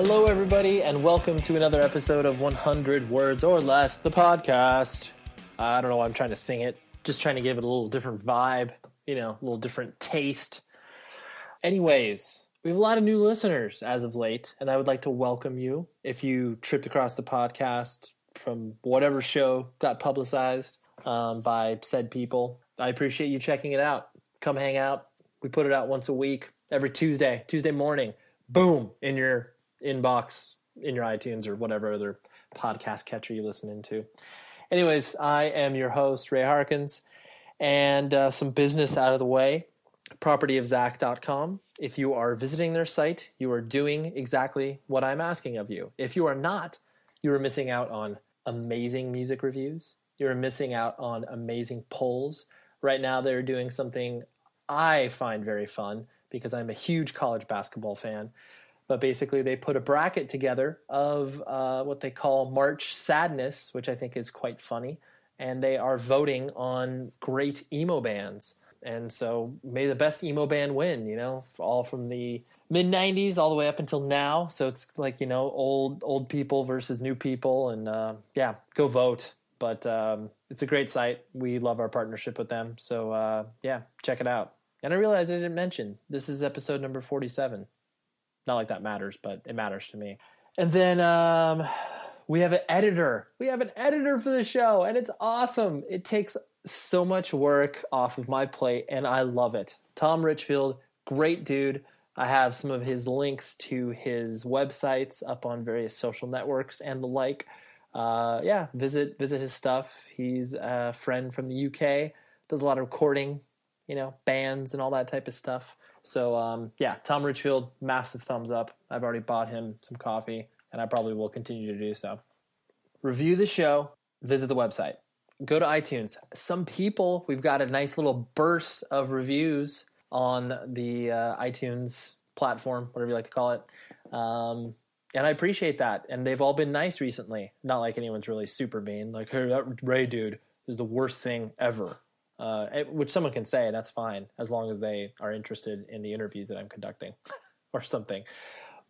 Hello, everybody, and welcome to another episode of 100 Words or Less, the podcast. I don't know why I'm trying to sing it. Just trying to give it a little different vibe, a little different taste. Anyways, we have a lot of new listeners as of late, and I would like to welcome you. If you tripped across the podcast from whatever show got publicized by said people, I appreciate you checking it out. Come hang out. We put it out once a week, every Tuesday morning. Boom, in your inbox, in your iTunes or whatever other podcast catcher you listen into. Anyways, I am your host, Ray Harkins, and some business out of the way, propertyofzach.com. If you are visiting their site, you are doing exactly what I'm asking of you. If you are not, you are missing out on amazing music reviews. You're missing out on amazing polls. Right now, they're doing something I find very fun because I'm a huge college basketball fan. But basically, they put a bracket together of what they call March Sadness, which I think is quite funny. And they are voting on great emo bands. And so may the best emo band win, all from the mid-90s all the way up until now. So it's like, old people versus new people. And go vote. But it's a great site. We love our partnership with them. So check it out. And I realized I didn't mention, this is episode number 47. Not like that matters, but it matters to me. And then we have an editor. We have an editor for the show, and it's awesome. It takes so much work off of my plate, and I love it. Tom Richfield, great dude. I have some of his links to his websites up on various social networks and the like. Visit his stuff. He's a friend from the UK, does a lot of recording, bands and all that type of stuff. So, Tom Richfield, massive thumbs up. I've already bought him some coffee, and I probably will continue to do so. Review the show, visit the website. Go to iTunes. Some people, we've got a nice little burst of reviews on the iTunes platform, whatever you like to call it. And I appreciate that. And they've all been nice recently. Not like anyone's really super mean. Like, hey, that Ray dude is the worst thing ever. Which someone can say, that's fine, as long as they are interested in the interviews that I'm conducting or something.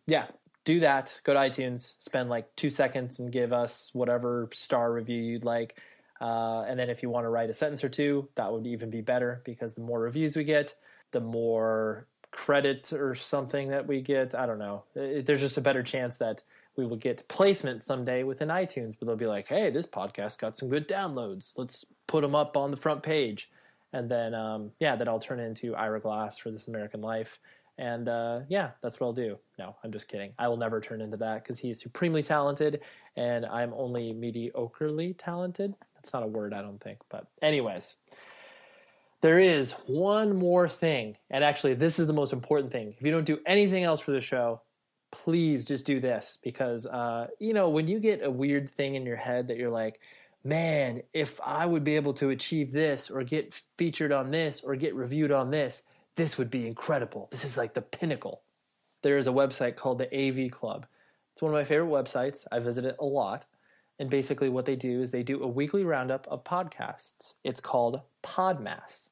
Yeah, do that. Go to iTunes, spend like 2 seconds and give us whatever star review you'd like. And then if you want to write a sentence or two, that would even be better because the more reviews we get, the more credit or something that we get. I don't know. There's just a better chance that we will get placement someday within iTunes, but they'll be like, hey, this podcast got some good downloads. Let's put them up on the front page. And then, that I'll turn into Ira Glass for This American Life. And, that's what I'll do. No, I'm just kidding. I will never turn into that because he is supremely talented, and I'm only mediocrely talented. That's not a word, I don't think. But anyways, there is one more thing. And actually, this is the most important thing. If you don't do anything else for the show, please just do this because, when you get a weird thing in your head that you're like, man, if I would be able to achieve this or get featured on this or get reviewed on this, this would be incredible. This is like the pinnacle. There is a website called the AV Club. It's one of my favorite websites. I visit it a lot. And basically what they do is they do a weekly roundup of podcasts. It's called Podmass.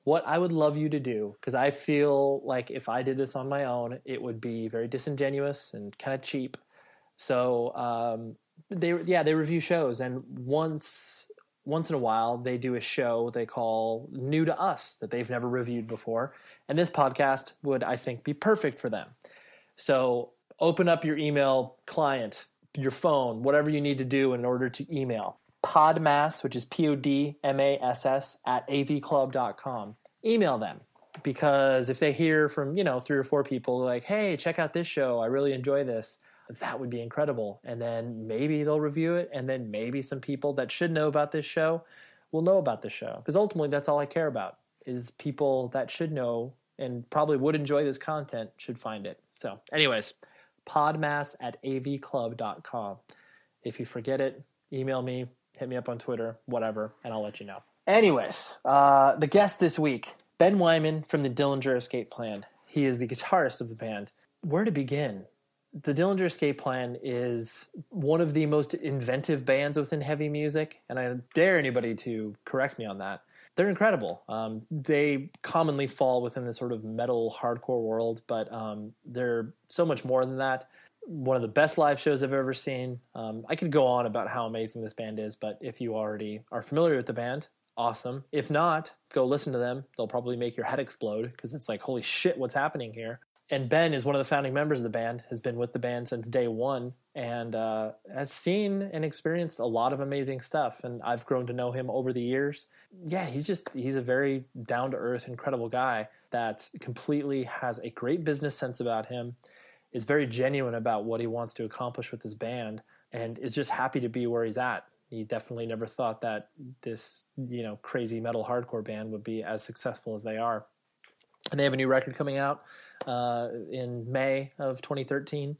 What I would love you to do, because I feel like if I did this on my own, it would be very disingenuous and kind of cheap. So they review shows, and once in a while they do a show they call New to Us that they've never reviewed before, and this podcast would, I think, be perfect for them. So open up your email client, your phone, whatever you need to do in order to email. Podmass, which is PODMASS at avclub.com. Email them because if they hear from, 3 or 4 people like, hey, check out this show, I really enjoy this, that would be incredible. And then maybe they'll review it, and then maybe some people that should know about this show will know about this show. Because ultimately that's all I care about is people that should know and probably would enjoy this content should find it. So anyways, podmass at avclub.com. If you forget it, email me, hit me up on Twitter, whatever, and I'll let you know. Anyways, the guest this week, Ben Weinman from the Dillinger Escape Plan. He is the guitarist of the band. Where to begin? The Dillinger Escape Plan is one of the most inventive bands within heavy music, and I dare anybody to correct me on that. They're incredible. They commonly fall within the sort of metal hardcore world, but they're so much more than that. one of the best live shows I've ever seen. I could go on about how amazing this band is, but if you already are familiar with the band, awesome. If not, go listen to them. They'll probably make your head explode because it's like, holy shit, what's happening here? And Ben is one of the founding members of the band, has been with the band since day one, and has seen and experienced a lot of amazing stuff. And I've grown to know him over the years. Yeah, he's a very down-to-earth, incredible guy that completely has a great business sense about him, is very genuine about what he wants to accomplish with his band, and is just happy to be where he's at. He definitely never thought that this, crazy metal hardcore band would be as successful as they are. And they have a new record coming out in May of 2013.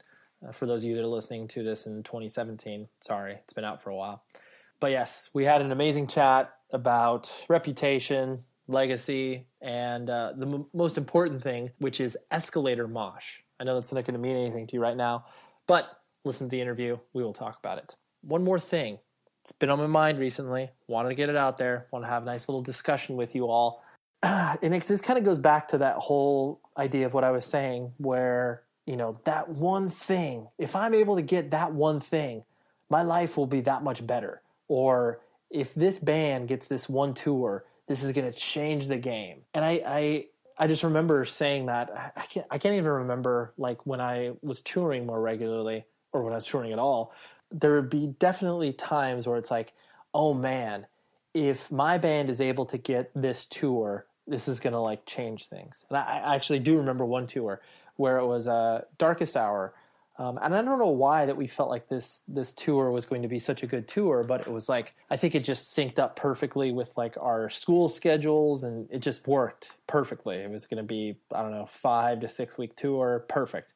For those of you that are listening to this in 2017, sorry, it's been out for a while. But yes, we had an amazing chat about reputation, legacy, and the most important thing, which is escalator mosh. I know that's not going to mean anything to you right now, but listen to the interview. We will talk about it. One more thing. It's been on my mind recently. Wanted to get it out there. Want to have a nice little discussion with you all. And this kind of goes back to that whole idea of what I was saying, where, that one thing, if I'm able to get that one thing, my life will be that much better. Or if this band gets this one tour, this is going to change the game. And I just remember saying that. I can't even remember, like, when I was touring more regularly, or when I was touring at all, there would be definitely times where it's like, oh man, if my band is able to get this tour, this is going to like change things. And I actually do remember one tour where it was Darkest Hour. And I don't know why that we felt like this tour was going to be such a good tour, but it was like, I think it just synced up perfectly with like our school schedules, and it just worked perfectly. It was going to be, 5 to 6 week tour. Perfect.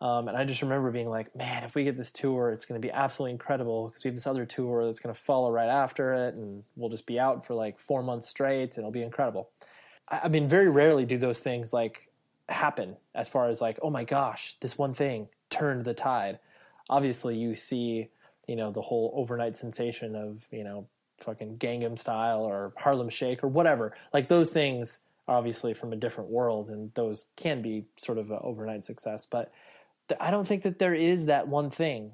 And I just remember being like, man, if we get this tour, it's going to be absolutely incredible, because we have this other tour that's going to follow right after it, and we'll just be out for like 4 months straight, and it'll be incredible. I mean, very rarely do those things like happen, as far as like, oh my gosh, this one thing turned the tide. Obviously you see, the whole overnight sensation of, fucking Gangnam Style or Harlem Shake or whatever. Like, those things are obviously from a different world, and those can be sort of an overnight success. But I don't think that there is that one thing.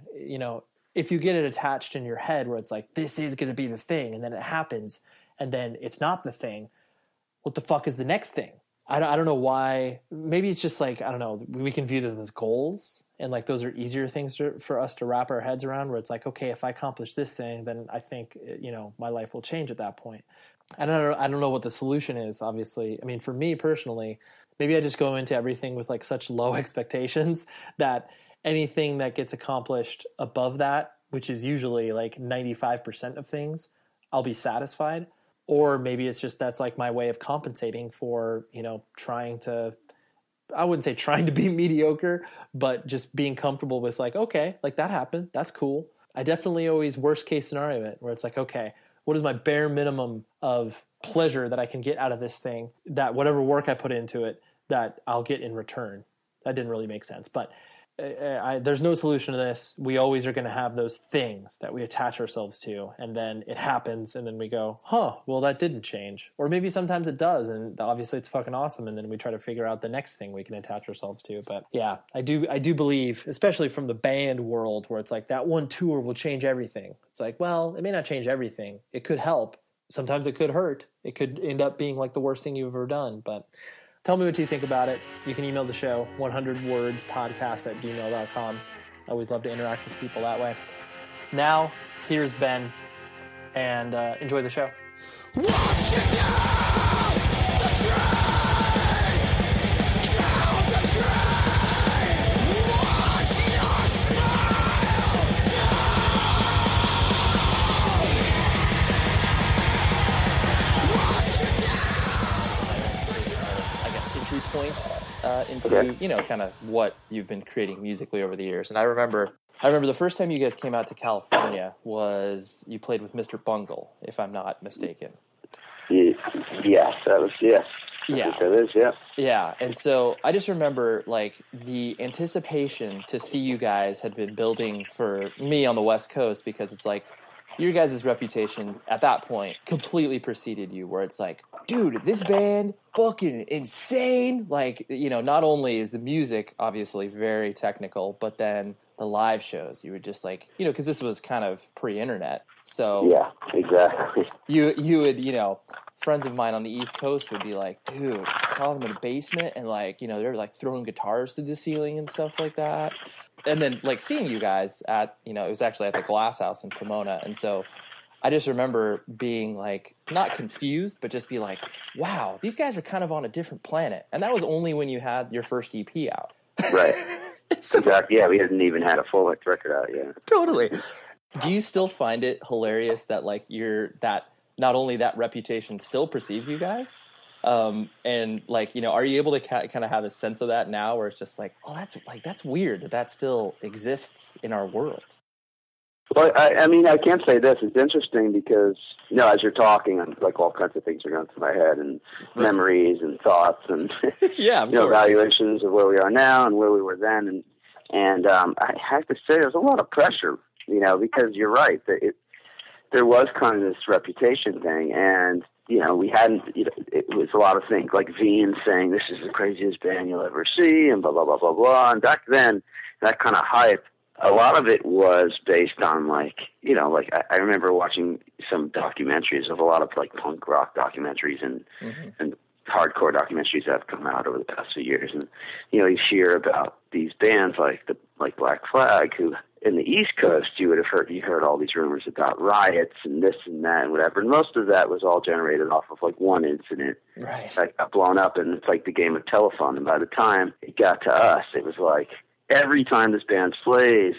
If you get it attached in your head where it's like, this is going to be the thing, and then it happens, and then it's not the thing, what the fuck is the next thing? I don't know why. Maybe it's just like, I don't know, we can view them as goals, and like those are easier things for us to wrap our heads around, where it's like, okay, if I accomplish this thing, then I think, my life will change at that point. I don't know what the solution is, obviously. I mean, for me personally, maybe I just go into everything with like such low expectations that anything that gets accomplished above that, which is usually like 95% of things, I'll be satisfied. Or maybe it's just that's like my way of compensating for, trying to, I wouldn't say trying to be mediocre, but just being comfortable with like, okay, like that happened. That's cool. I definitely always worst case scenario it, where it's like, okay, what is my bare minimum of pleasure that I can get out of this thing, that whatever work I put into it, that I'll get in return. That didn't really make sense, but there's no solution to this. We always are going to have those things that we attach ourselves to, and then it happens, and then we go, well, that didn't change. Or maybe sometimes it does, and obviously it's fucking awesome, and then we try to figure out the next thing we can attach ourselves to. But yeah, I do believe, especially from the band world, where it's like that one tour will change everything. It's like, well, it may not change everything. It could help. Sometimes it could hurt. It could end up being like the worst thing you've ever done, but tell me what you think about it. You can email the show, 100wordspodcast@gmail.com. I always love to interact with people that way. Now, here's Ben, and enjoy the show. Wash it down the drain! Count the drain! Wash your smile down! Wash it down! I guess entry point into, kind of what you've been creating musically over the years. And I remember the first time you guys came out to California was you played with Mr. Bungle, if I'm not mistaken. Yes, that was, yes. Yeah. That is, yeah. Yeah, and so I just remember, like, the anticipation to see you guys had been building for me on the West Coast, because it's like, your guys' reputation at that point completely preceded you, where it's like, dude, this band, fucking insane. Like, not only is the music obviously very technical, but then the live shows, you would just like, because this was kind of pre-internet. So yeah, exactly. You would, friends of mine on the East Coast would be like, dude, I saw them in a basement and like, they're like throwing guitars through the ceiling and stuff like that. And then like seeing you guys at, it was actually at the Glass House in Pomona. And so I just remember being like, not confused, but just be like, wow, these guys are kind of on a different planet. And that was only when you had your first EP out. Right. So, exactly. Yeah, we hadn't even had a full-length record out yet. Totally. Do you still find it hilarious that like not only that reputation still precedes you guys, and like, are you able to kind of have a sense of that now where it's just like, oh, that's weird that still exists in our world? Well, I mean, I can't say this. It's interesting because, as you're talking, like all kinds of things are going through my head and memories and thoughts and, yeah, evaluations of where we are now and where we were then. And I have to say there's a lot of pressure, because you're right. There was kind of this reputation thing. And, we hadn't, it was a lot of things like Veen saying, this is the craziest band you'll ever see and blah, blah, blah, blah, blah. And back then, that kind of hype, a lot of it was based on like I remember watching some documentaries of a lot of like punk rock documentaries and hardcore documentaries that have come out over the past few years. And, you hear about these bands like Black Flag, who in the East Coast, you heard all these rumors about riots and this and that and whatever. And most of that was all generated off of like one incident that got blown up. And it's like the game of telephone. And by the time it got to us, it was like, every time this band plays,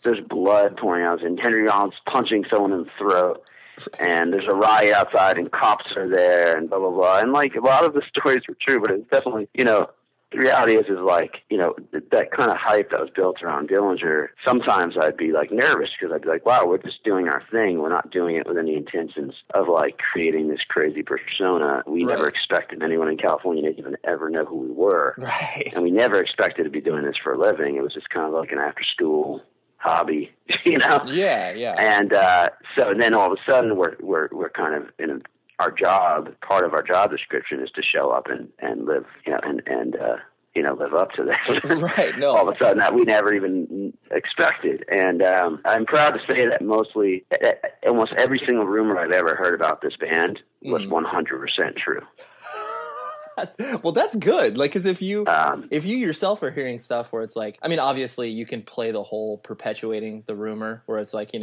there's blood pouring out, and Henry Rollins punching someone in the throat, and there's a riot outside, and cops are there, and blah, blah, blah. And, like, a lot of the stories were true, but it's definitely, the reality is like, that kind of hype that was built around Dillinger, sometimes I'd be, like, nervous because I'd be like, wow, we're just doing our thing. We're not doing it with any intentions of, like, creating this crazy persona. We never expected anyone in California to even ever know who we were. Right. And we never expected to be doing this for a living. It was just kind of like an after-school hobby, Yeah, yeah. And so then all of a sudden we're kind of in our job. Part of our job description is to show up and live, and live up to this. Right. No. All of a sudden that we never even expected. And I'm proud to say that mostly, almost every single rumor I've ever heard about this band was 100% true. Well, that's good. Like, because if you yourself are hearing stuff where it's like, I mean, obviously you can play the whole perpetuating the rumor where it's like,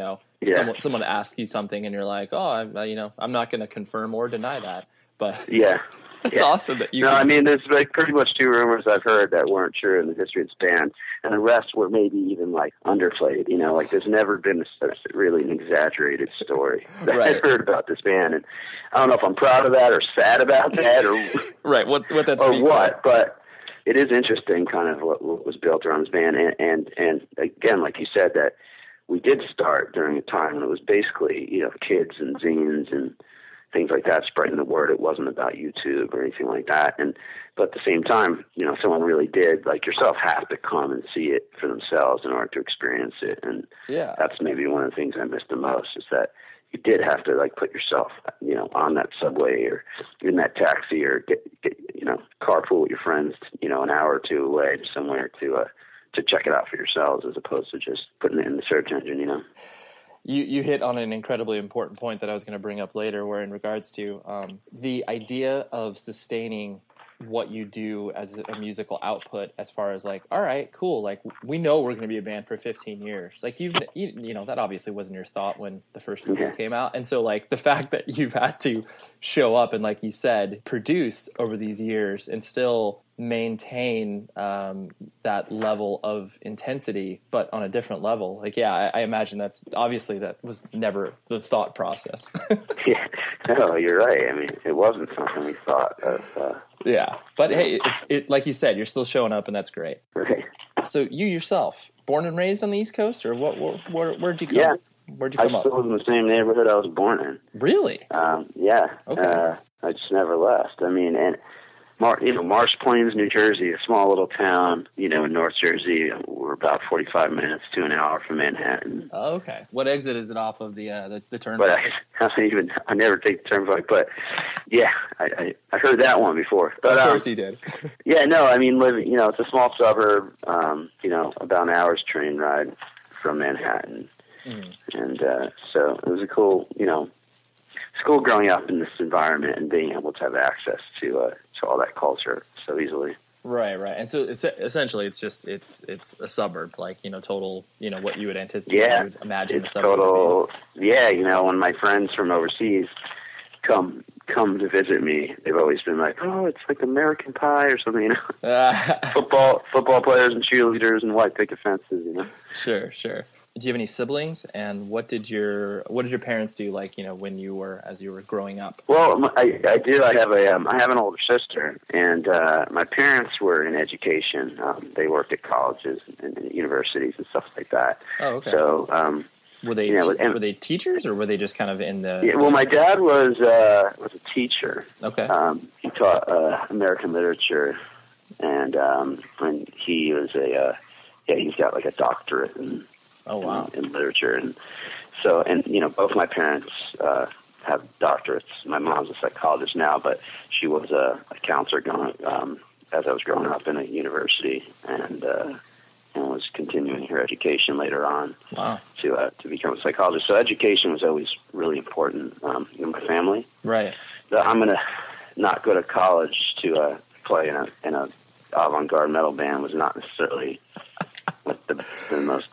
someone asks you something and you're like, oh, I'm not going to confirm or deny that. But it's awesome that you. No, I mean, there's like pretty much 2 rumors I've heard that weren't true in the history of this band, and the rest were maybe even like underplayed. Like there's never been really an exaggerated story that I've heard about this band, and I don't know if I'm proud of that or sad about that or right. What that or speaks what, of. But it is interesting, kind of what was built around this band, and again, like you said, that we did start during a time when it was basically kids and zines and things like that, spreading the word. It wasn't about YouTube or anything like that. But at the same time, someone really did, like yourself, have to come and see it for themselves in order to experience it. And that's maybe one of the things I miss the most, is that you did have to like put yourself, on that subway or in that taxi or get carpool with your friends, an hour or 2 away to somewhere to check it out for yourselves, as opposed to just putting it in the search engine, You hit on an incredibly important point that I was going to bring up later, where in regards to the idea of sustaining what you do as a musical output, as far as like, all right, cool, like we know we're going to be a band for 15 years. Like you that obviously wasn't your thought when the first EP came out. And so like the fact that you've had to show up and, like you said, produce over these years and still maintain that level of intensity, but on a different level. Like, I imagine that was never the thought process. Yeah, no, you're right. I mean, it wasn't something we thought of. But hey, it like you said, you're still showing up, and that's great. Right. So you yourself, born and raised on the East Coast, or where'd you come? Yeah. Where'd you come up? I still live in the same neighborhood I was born in. Really? Yeah. Okay. I just never left. I mean, and Marsh Plains, New Jersey, a small little town, in North Jersey. We're about 45 minutes to an hour from Manhattan. Oh, okay. What exit is it off of the turnpike? But I never take the turnpike. But yeah, I heard that one before. But, of course you did. Yeah, no, it's a small suburb. About an hour's train ride from Manhattan, and so it was a cool, it's cool growing up in this environment and being able to have access to all that culture so easily. Right. And so essentially, it's a suburb, like total, what you would anticipate, yeah, you would imagine. It's total. Yeah, when my friends from overseas come to visit me, they've always been like, "Oh, it's like American Pie or something," football players and cheerleaders and white picket fences, Sure. Do you have any siblings? And what did your parents do? Like, when you were growing up? Well, I do. I have an older sister, and my parents were in education. They worked at colleges and universities and stuff like that. Oh, okay. So, were they teachers, or were they just kind of in the? Yeah, well, my dad was a teacher. Okay. He taught American literature, and he was he's got like a doctorate in. Oh, wow. In literature. And so, both my parents have doctorates. My mom's a psychologist now, but she was a counselor as I was growing up in a university, and was continuing her education later on. Wow. To become a psychologist. So education was always really important in my family. Right. I'm going to not go to college to play in a avant-garde metal band was not necessarily the most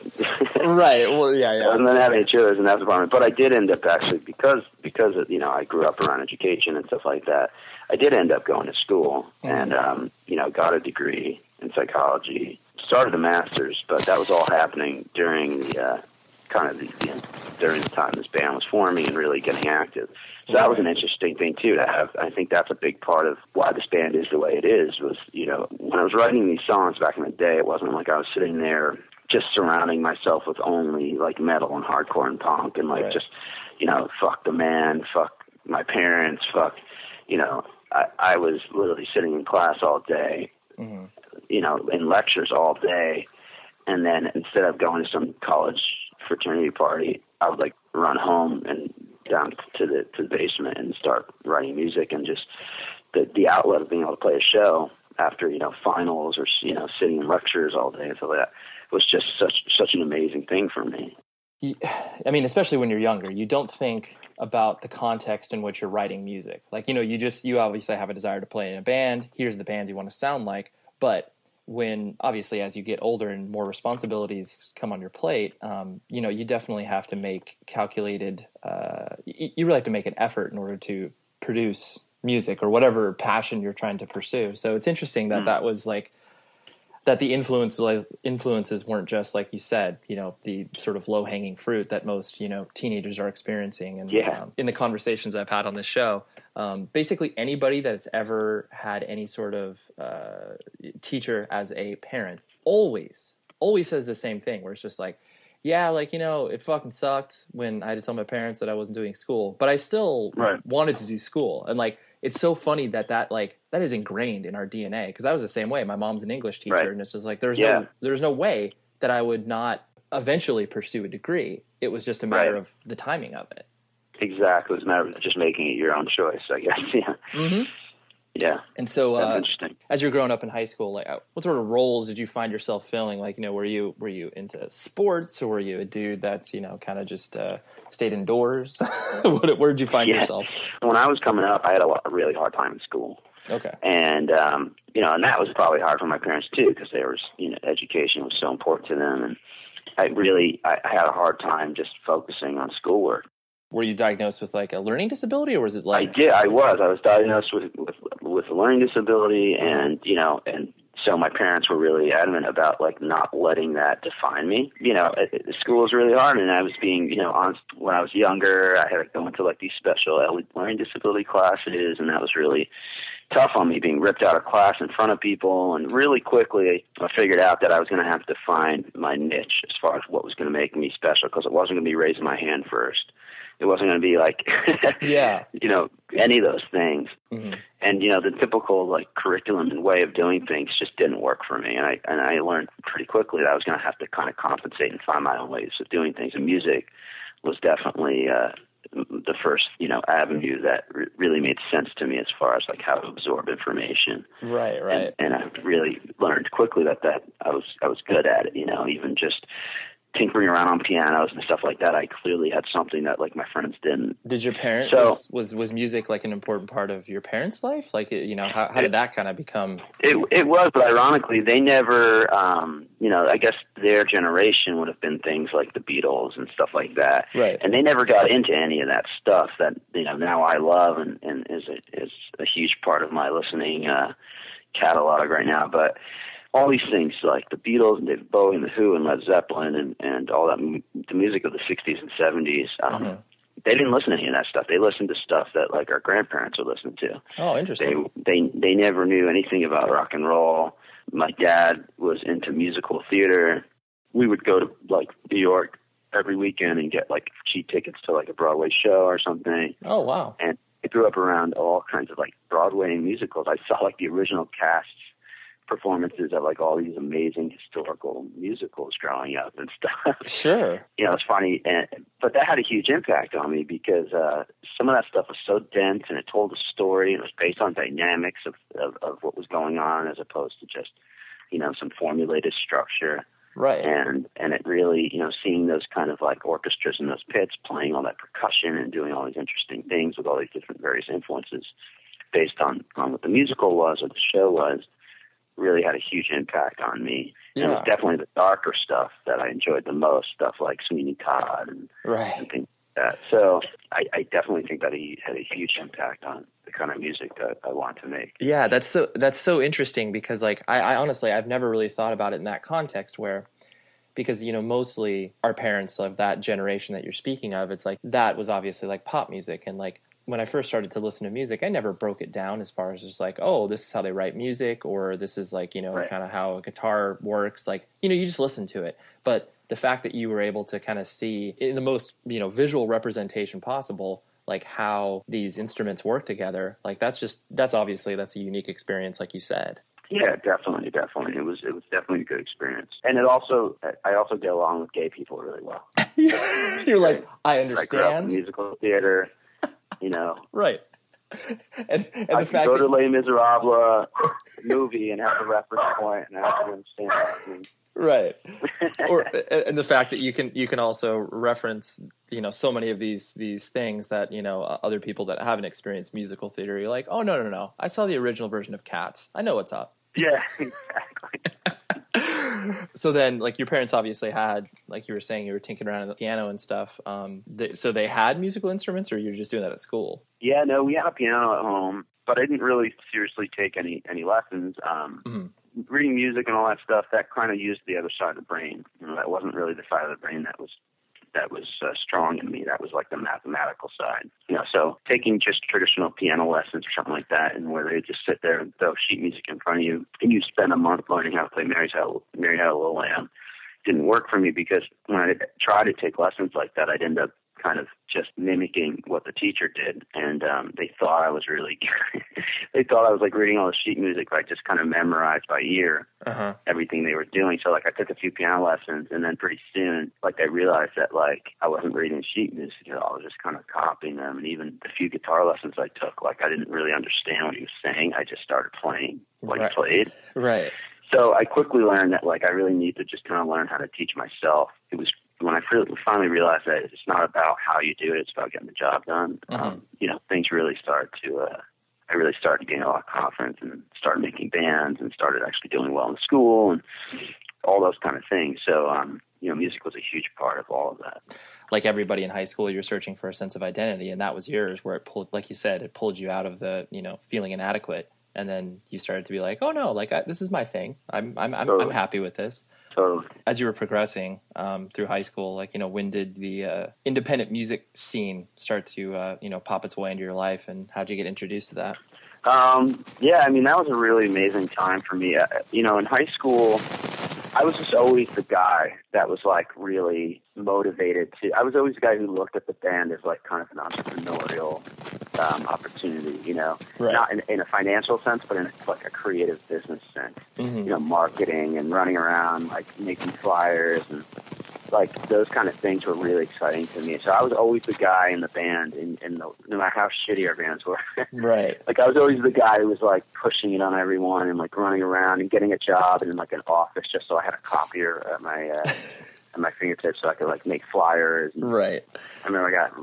right. Well, yeah. And then having cheerleaders in that department, but I did end up actually because of, I grew up around education and stuff like that. I did end up going to school and got a degree in psychology. Started a master's, but that was all happening during the during the time this band was forming and really getting active. So that was an interesting thing too to have. I think that's a big part of why this band is the way it is. Was when I was writing these songs back in the day, it wasn't like I was sitting there just surrounding myself with only like metal and hardcore and punk and like just fuck the man, fuck my parents, fuck. I was literally sitting in class all day, in lectures all day, and then instead of going to some college fraternity party, I would like run home and down to the basement and start writing music, and just the outlet of being able to play a show after finals or sitting in lectures all day and stuff like that was just such an amazing thing for me. I mean, especially when you're younger, you don't think about the context in which you're writing music. Like, you obviously have a desire to play in a band. Here's the bands you want to sound like. But when, obviously, as you get older and more responsibilities come on your plate, you definitely have to make calculated, you really have to make an effort in order to produce music or whatever passion you're trying to pursue. So it's interesting that that was like, that the influences weren't just, like you said, the sort of low-hanging fruit that most, teenagers are experiencing. And in the conversations I've had on this show, basically anybody that's ever had any sort of teacher as a parent always says the same thing, where it's just like, yeah, like, it fucking sucked when I had to tell my parents that I wasn't doing school, but I still wanted to do school. And like, it's so funny that is ingrained in our DNA, because I was the same way. My mom's an English teacher, and it's just like there's no way that I would not eventually pursue a degree. It was just a matter of the timing of it. Exactly, it's a matter of just making it your own choice, I guess. Yeah. Mm-hmm. Yeah. And so, that's interesting. As you're growing up in high school, like, what sort of roles did you find yourself filling? Like, were you into sports, or were you a dude that's kind of just stayed indoors? Where did you find yourself? When I was coming up, I had a really hard time in school. Okay. And and that was probably hard for my parents too, because they were, education was so important to them, and I had a hard time just focusing on schoolwork. Were you diagnosed with like a learning disability, or was it like? I was diagnosed with a learning disability, and so my parents were really adamant about like not letting that define me. School was really hard, and I was being, honest. When I was younger, I had to go into like these special learning disability classes, and that was really tough on me, being ripped out of class in front of people. And really quickly, I figured out that I was going to have to find my niche as far as what was going to make me special, because it wasn't going to be raising my hand first. It wasn't going to be like, any of those things. Mm-hmm. And, the typical, like, curriculum and way of doing things just didn't work for me. And I learned pretty quickly that I was going to have to kind of compensate and find my own ways of doing things. And music was definitely the first, avenue that really made sense to me as far as, like, how to absorb information. Right. And I really learned quickly that I was good at it, even just tinkering around on pianos and stuff like that. I clearly had something that, like, my friends didn't. Did your parents, was music like an important part of your parents' life? Like, how did that kind of become? It was, but ironically, they never, I guess their generation would have been things like the Beatles and stuff like that. Right. And they never got into any of that stuff that, now I love and is a huge part of my listening catalog right now. But all these things like the Beatles and David Bowie and the Who and Led Zeppelin and all that, the music of the 60s and 70s, they didn't listen to any of that stuff. They listened to stuff that, like, our grandparents would listen to. Oh, interesting. They never knew anything about rock and roll. My dad was into musical theater. We would go to, like, New York every weekend and get, like, cheap tickets to, like, a Broadway show or something. Oh, wow. And I grew up around all kinds of, like, Broadway musicals. I saw, like, the original casts performances at, like, all these amazing historical musicals growing up and stuff. Sure. It's funny, but that had a huge impact on me because some of that stuff was so dense and it told a story and it was based on dynamics of what was going on as opposed to just, some formulated structure. Right. And it really, seeing those kind of, like, orchestras in those pits playing all that percussion and doing all these interesting things with all these different various influences based on what the musical was or the show was, really had a huge impact on me. Yeah. And it was definitely the darker stuff that I enjoyed the most, stuff like Sweeney Todd and things like that. So I definitely think that he had a huge impact on the kind of music that I want to make. Yeah, that's so interesting because, like, I honestly, I've never really thought about it in that context because, mostly our parents of that generation that you're speaking of, it's like that was obviously like pop music. And, like, when I first started to listen to music, I never broke it down as far as just like, oh, this is how they write music, or this is, like, Right. kind of how a guitar works. Like, you just listen to it. But the fact that you were able to kind of see in the most, visual representation possible, like, how these instruments work together, like, that's obviously a unique experience, like you said. Yeah, definitely. It was definitely a good experience. And I also get along with gay people really well. You're like, I understand. I grew up in musical theater. Right. And I the fact go to Les Miserables movie and have a reference point and have to understand everything. Right. And the fact that you can also reference, so many of these things that, other people that haven't experienced musical theater, you're like, oh, no. I saw the original version of Cats. I know what's up. Yeah, exactly. So then, like, your parents obviously had, like you were saying, you were tinkering around on the piano and stuff. So they had musical instruments, or you were just doing that at school? Yeah, no, we had a piano at home, but I didn't really seriously take any lessons. Reading music and all that stuff, that kind of used the other side of the brain. That wasn't really the side of the brain that was strong in me. That was like the mathematical side. So taking just traditional piano lessons or something like that, and where they just sit there and throw sheet music in front of you, and you spend a month learning how to play Mary Had a Little Lamb, didn't work for me because when I tried to take lessons like that, I'd end up kind of just mimicking what the teacher did, and they thought I was really they thought I was like reading all the sheet music, I just kind of memorized by ear everything they were doing. So, like, I took a few piano lessons, and then pretty soon, like, I realized that, like, I wasn't reading sheet music at all. I was just kind of copying them. And even the few guitar lessons I took, like, I didn't really understand what he was saying. I just started playing what he played. Right. So I quickly learned that, like, I really need to just kind of learn how to teach myself. It was when I finally realized that it's not about how you do it; it's about getting the job done. Things really started to. I really started to gain a lot of confidence and started making bands and started actually doing well in school and all those kind of things. So, music was a huge part of all of that. Like everybody in high school, you're searching for a sense of identity, and that was yours. Where it pulled, like you said, it pulled you out of the feeling inadequate, and then you started to be like, oh no, like this is my thing. I'm happy with this. Totally. As you were progressing through high school, like, when did the independent music scene start to, pop its way into your life, and how'd you get introduced to that? Yeah, I mean, that was a really amazing time for me. In high school, I was just always the guy that was, like, really motivated I was always the guy who looked at the band as, like, kind of an entrepreneurial opportunity, Right. not in a financial sense, but in like a creative business sense, marketing and running around, like making flyers and like those kind of things were really exciting to me. So I was always the guy in the band, no matter how shitty our bands were. Right. Like I was always the guy who was like pushing it on everyone and like running around and getting a job in like an office just so I had a copier at my fingertips so I could like make flyers. And Right. I remember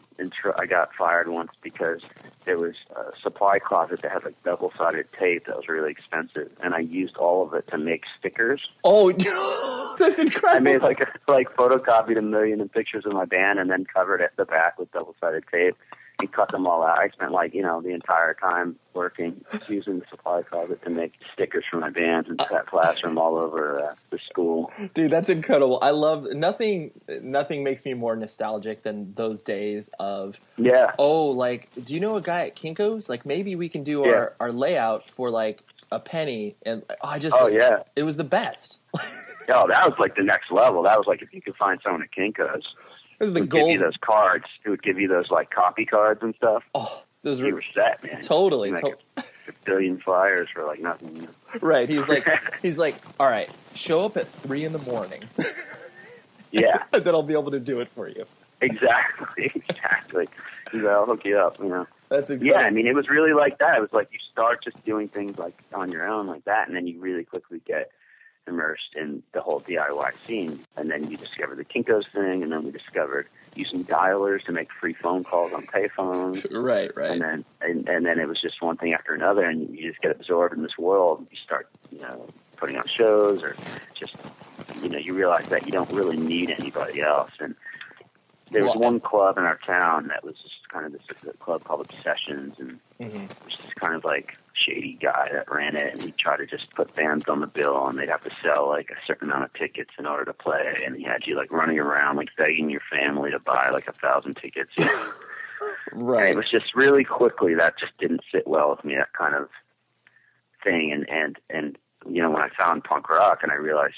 I got fired once because there was a supply closet that had like double-sided tape that was really expensive, and I used all of it to make stickers. Oh, that's incredible! I made photocopied 1 million pictures of my band and then covered at the back with double-sided tape and cut them all out. I spent the entire time working using the supply closet to make stickers for my bands and set plaster them all over the school. Dude, that's incredible. I love nothing makes me more nostalgic than those days of do you know a guy at Kinko's? Like maybe we can do our layout for like a penny, and it was the best. Oh, that was like the next level. That was like if you could find someone at Kinko's. It was the gold. Give you those cards. It would give you those like copy cards and stuff. Oh, those were set, man. Totally. Like a billion flyers for like nothing. Right. He's like, all right, show up at 3 a.m. Yeah. And then I'll be able to do it for you. Exactly. He's like, I'll hook you up. That's incredible. Yeah. I mean, it was really like that. It was like you start just doing things like on your own like that, and then you really quickly get immersed in the whole DIY scene, and then you discover the Kinko's thing, and then we discovered using dialers to make free phone calls on payphones. Right. And then it was just one thing after another, and you just get absorbed in this world. You start, putting on shows, or just, you realize that you don't really need anybody else. And there was one club in our town that was just kind of this club called Obsessions, and it was just kind of like shady guy that ran it, and he'd try to just put bands on the bill, and they'd have to sell like a certain amount of tickets in order to play, and he had you like running around like begging your family to buy like 1,000 tickets. Right. And it was just really quickly that just didn't sit well with me, that kind of thing, and when I found punk rock and I realized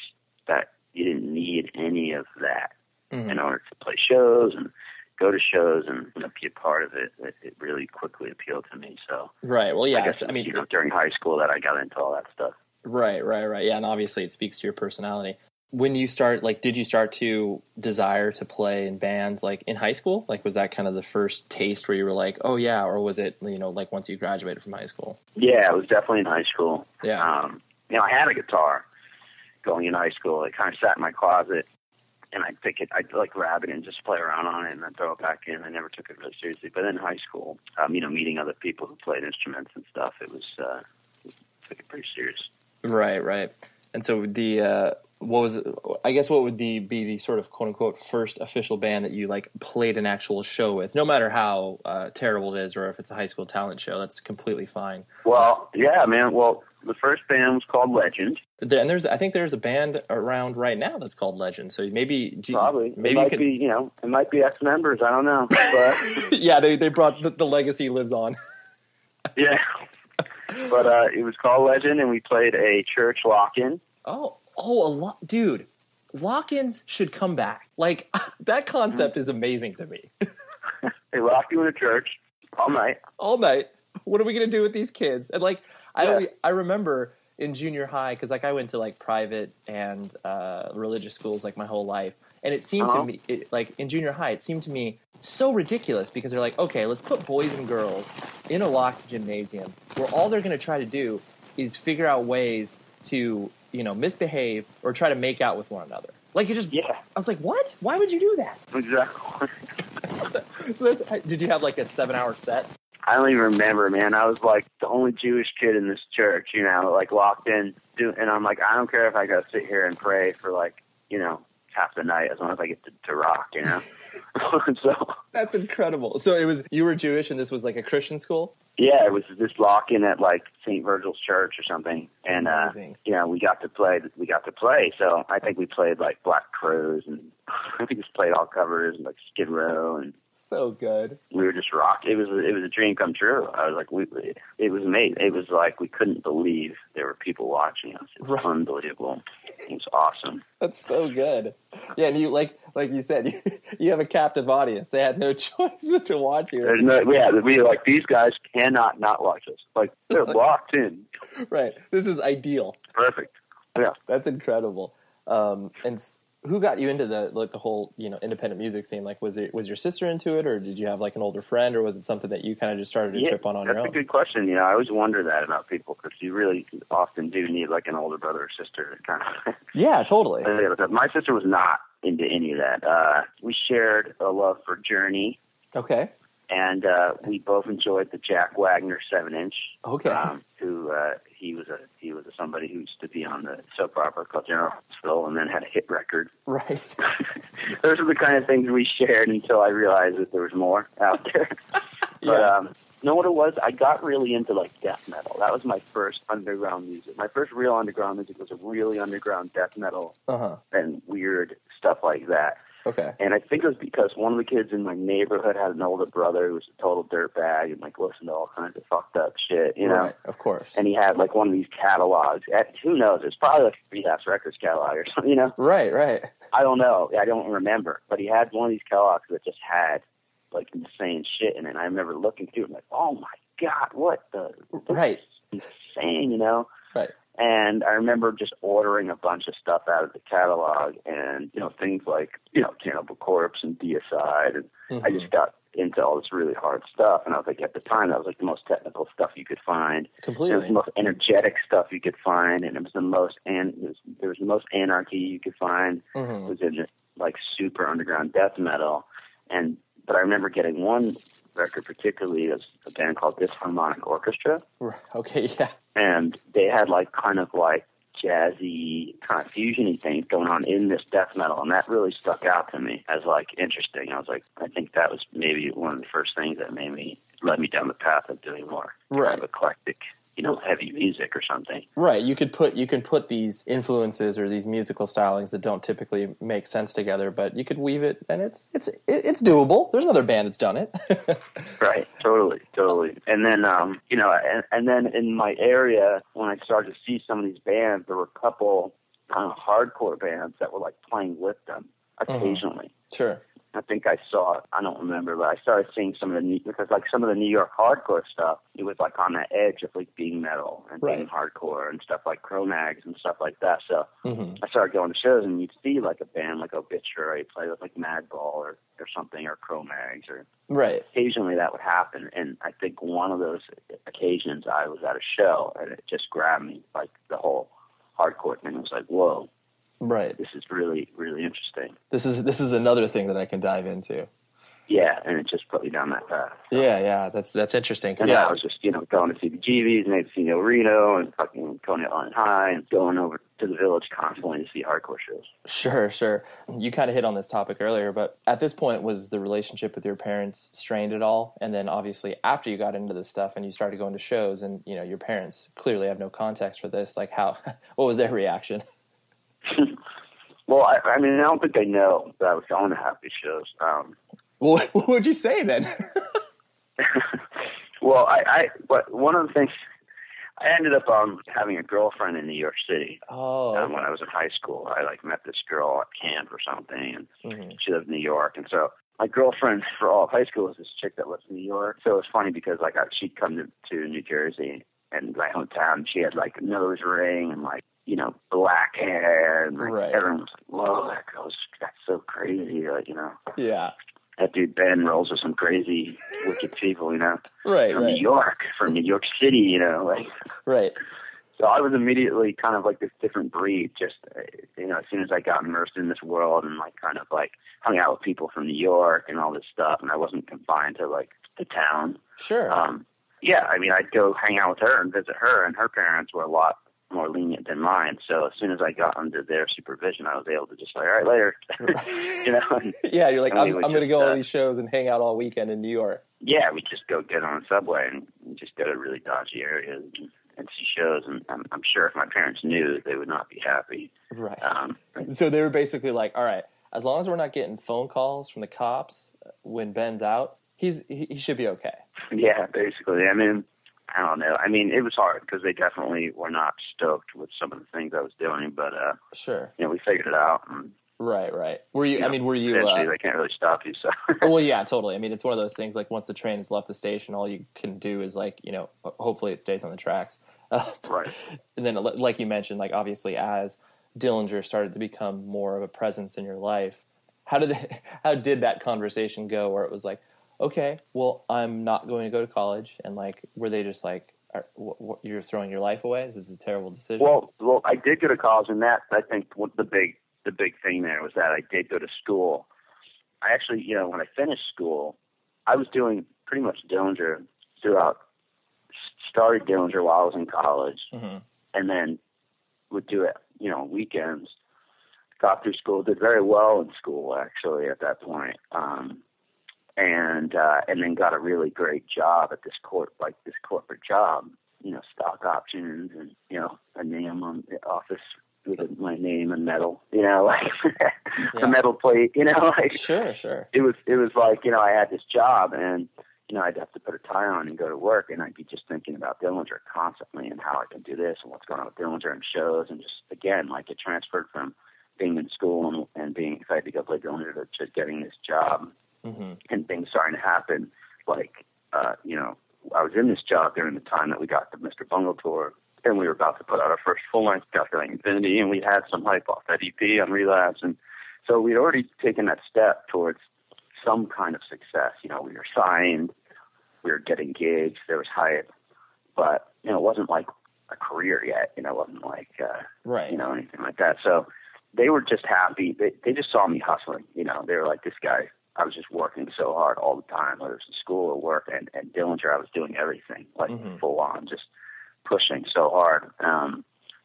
that you didn't need any of that in order to play shows and go to shows and be a part of it, it really quickly appealed to me. So right, well, yeah, I guess during high school that I got into all that stuff. Right, yeah, and obviously it speaks to your personality. When you start, did you start to desire to play in bands like in high school? Like, was that kind of the first taste where you were like, oh yeah, or was it like once you graduated from high school? Yeah, it was definitely in high school. Yeah, I had a guitar going in high school. It kind of sat in my closet. And I'd pick it, I'd like grab it and just play around on it and then throw it back in. I never took it really seriously. But in high school, meeting other people who played instruments and stuff, it was, took it pretty serious. Right. And so what would be the sort of quote unquote first official band that you like played an actual show with, no matter how terrible it is, or if it's a high school talent show, that's completely fine. Well, yeah, man. Well, the first band was called Legend. And I think there's a band around right now that's called Legend. So maybe it might be ex-members. I don't know. But yeah, they brought the legacy lives on. Yeah, but it was called Legend, and we played a church lock-in. Dude, lock-ins should come back. Like that concept is amazing to me. They lock you in a church all night. What are we going to do with these kids? And like, I remember in junior high, because like I went to like private and religious schools like my whole life, and it seemed to me like in junior high, it seemed to me so ridiculous because they're like, okay, let's put boys and girls in a locked gymnasium where all they're going to try to do is figure out ways to misbehave or try to make out with one another. Like I was like, what? Why would you do that? Exactly. So did you have like a 7-hour set? I don't even remember, man. I was like the only Jewish kid in this church, like locked in. And I'm like, I don't care if I got to sit here and pray for like, half the night as long as I get to rock, So that's incredible. So you were Jewish and this was like a Christian school? Yeah, it was this lock-in at like St. Virgil's Church or something. And, we got to play. So I think we played like Black Crowes and we just played all covers and like Skid Row and so good. We were just rocking. It was a dream come true. I was like, it was amazing. It was like we couldn't believe there were people watching us. It was unbelievable. It was awesome. That's so good. Yeah, and you like you said, you have a captive audience. They had no choice but to watch you. We like, these guys cannot not watch us. Like, they're locked in. Right. This is ideal. Perfect. Yeah, that's incredible. Who got you into the whole independent music scene? Like, was your sister into it, or did you have like an older friend, or was it something that you kind of just started to trip on your own? That's a good question. I always wonder that about people, because you really often do need like an older brother or sister to kind of. Yeah, totally. My sister was not into any of that. We shared a love for Journey. Okay. And we both enjoyed the Jack Wagner 7-inch. Okay. He was somebody who used to be on the soap opera called General Hospital, and then had a hit record. Right. Those are the kind of things we shared until I realized that there was more out there. But you know what it was? I got really into like death metal. That was my first underground music. My first real underground music was a really underground death metal and weird stuff like that. Okay. And I think it was because one of the kids in my neighborhood had an older brother who was a total dirtbag and like listened to all kinds of fucked up shit, you know? Right, of course. And he had like one of these catalogs. Who knows? It's probably like a Free House Records catalog or something, you know? Right. I don't know. I don't remember. But he had one of these catalogs that just had like insane shit in it. And I remember looking through it and like, oh my God, what the? Right. Insane, you know? Right. And I remember just ordering a bunch of stuff out of the catalog, and things like Cannibal Corpse and Deicide, and I just got into all this really hard stuff. And I was like, at the time, that was like the most technical stuff you could find. Completely. It was the most energetic stuff you could find, and it was the most there was the most anarchy you could find. It was in just like super underground death metal, but I remember getting one record particularly as a band called Disharmonic Orchestra. Okay, yeah. And they had like kind of like jazzy kind of fusiony things going on in this death metal, and that really stuck out to me as like interesting. I was like, I think that was maybe one of the first things that led me down the path of doing more kind of eclectic, heavy music or something. Right. You can put these influences or these musical stylings that don't typically make sense together, but you could weave it, and it's doable. There's another band that's done it. Right. Totally. And then, and then in my area, when I started to see some of these bands, there were a couple kind of hardcore bands that were like playing with them occasionally. Sure. I think I don't remember, but I started seeing some of because like some of the New York hardcore stuff, it was like on the edge of like being metal and being hardcore and stuff like Cro-Mags and stuff like that. So I started going to shows, and you'd see like a band like Obituary play with like Madball or something, or Cro-Mags, or occasionally that would happen. And I think one of those occasions I was at a show, and it just grabbed me, like the whole hardcore thing. I was like, whoa. Right. This is really, really interesting. This is another thing that I can dive into. Yeah, and it just put me down that path. So. Yeah, that's interesting. And I was just, going to see the GVs, and they'd see Reno and fucking Coney Island High, and going over to the Village constantly to see hardcore shows. Sure. You kind of hit on this topic earlier, but at this point, was the relationship with your parents strained at all? And then obviously after you got into this stuff and you started going to shows, and your parents clearly have no context for this, like what was their reaction? Well, I mean, I don't think they know that I was going to have these shows. What would you say then? Well, but one of the things, I ended up having a girlfriend in New York City. Oh, okay. When I was in high school, I met this girl at camp or something, and she lived in New York, and so my girlfriend for all of high school was this chick that lived in New York. So it was funny because like she'd come to New Jersey and my hometown. She had like a nose ring and like black hair, and like everyone was like, "Whoa, that's so crazy!" Like yeah. That dude Ben rolls with some crazy, wicked people, from New York, from New York City, like. Right. So I was immediately kind of like this different breed, just, as soon as I got immersed in this world and like kind of like hung out with people from New York and all this stuff, and I wasn't confined to like the town. Sure. Yeah, I mean, I'd go hang out with her and visit her, and her parents were a lot more lenient than mine. So as soon as I got under their supervision, I was able to just like, all right, later. Yeah, you're like, I'm going to go all these shows and hang out all weekend in New York. Yeah, we just go get on the subway and just go to really dodgy areas and see shows. And I'm sure if my parents knew, they would not be happy. Right. So they were basically like, all right, as long as we're not getting phone calls from the cops when Ben's out, he should be okay. Yeah, basically. I mean, I don't know. I mean, it was hard because they definitely were not stoked with some of the things I was doing, but sure, you know, we figured it out. And, right. Were you? you know, I mean, were you? eventually, they can't really stop you. So, Well, yeah, totally. I mean, it's one of those things. Like once the train has left the station, all you can do is like, you know, hopefully it stays on the tracks. right. And then, like you mentioned, like obviously as Dillinger started to become more of a presence in your life, how did that conversation go? Where it was like, okay, well, I'm not going to go to college, and like, were they just like, you're throwing your life away? This is a terrible decision. Well, I did go to college, and that I think what the big thing there was that I did go to school. I actually, you know, when I finished school, I was doing pretty much Dillinger throughout. Started Dillinger while I was in college, and then would do it, you know, weekends. Got through school, did very well in school actually at that point, and then got a really great job at this corporate job, you know, stock options and, you know, a name on the office with my name and metal, you know, like a metal plate, you know, like sure. It was like, you know, I had this job and, you know, I'd have to put a tie on and go to work, and I'd be just thinking about Dillinger constantly and how I can do this and what's going on with Dillinger and shows, and just again, like it transferred from being in school and being excited to go play Dillinger to just getting this job and things starting to happen. Like, you know, I was in this job during the time that we got the Mr. Bungle tour, and we were about to put out our first full-length Calculating Infinity, and we had some hype off that EP on Relapse, and so we'd already taken that step towards some kind of success. You know, we were signed, we were getting gigs, there was hype, but, you know, it wasn't like a career yet, you know, it wasn't like, you know, anything like that. So they were just happy. They just saw me hustling, you know, they were like, this guy, I was just working so hard all the time, whether it was in school or work, and Dillinger, I was doing everything, like full on, just pushing so hard.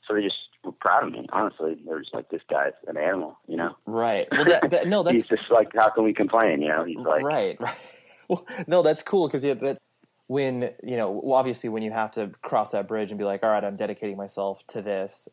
So they just were proud of me, honestly. They were just like, this guy's an animal, you know? Right. Well, no, that's... He's just like, how can we complain, you know? He's like... Right. Well, no, that's cool because when, you know, obviously when you have to cross that bridge and be like, all right, I'm dedicating myself to this,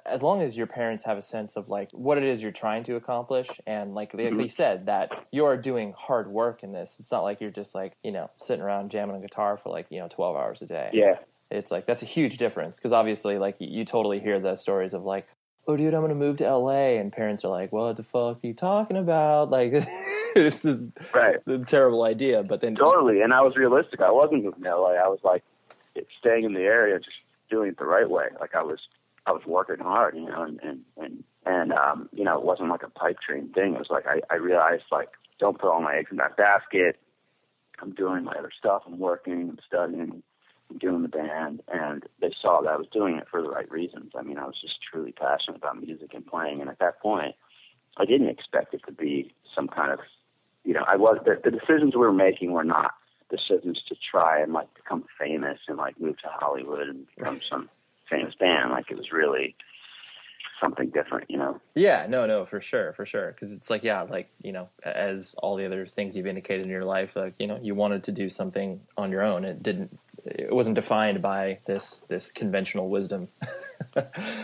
as long as your parents have a sense of like what it is you're trying to accomplish, and like you said, that you're doing hard work in this. It's not like you're just like, you know, sitting around jamming a guitar for like, you know, 12 hours a day. Yeah. It's like, that's a huge difference because obviously like you totally hear the stories of like, oh dude, I'm going to move to LA, and parents are like, what the fuck are you talking about? Like, this is a terrible idea. But then totally, and I was realistic. I wasn't moving to LA. I was like staying in the area, just doing it the right way. Like I was working hard, you know, and you know, it wasn't like a pipe dream thing. It was like I realized, like, don't put all my eggs in that basket. I'm doing my other stuff. I'm working. I'm studying. I'm doing the band, and they saw that I was doing it for the right reasons. I mean, I was just truly passionate about music and playing, and at that point, I didn't expect it to be some kind of, you know, the decisions we were making were not decisions to try and like become famous and like move to Hollywood and become some famous band. Like it was really something different, you know? Yeah, no, for sure. Because it's like, yeah, like, you know, as all the other things you've indicated in your life, like, you know, you wanted to do something on your own. It wasn't defined by this conventional wisdom.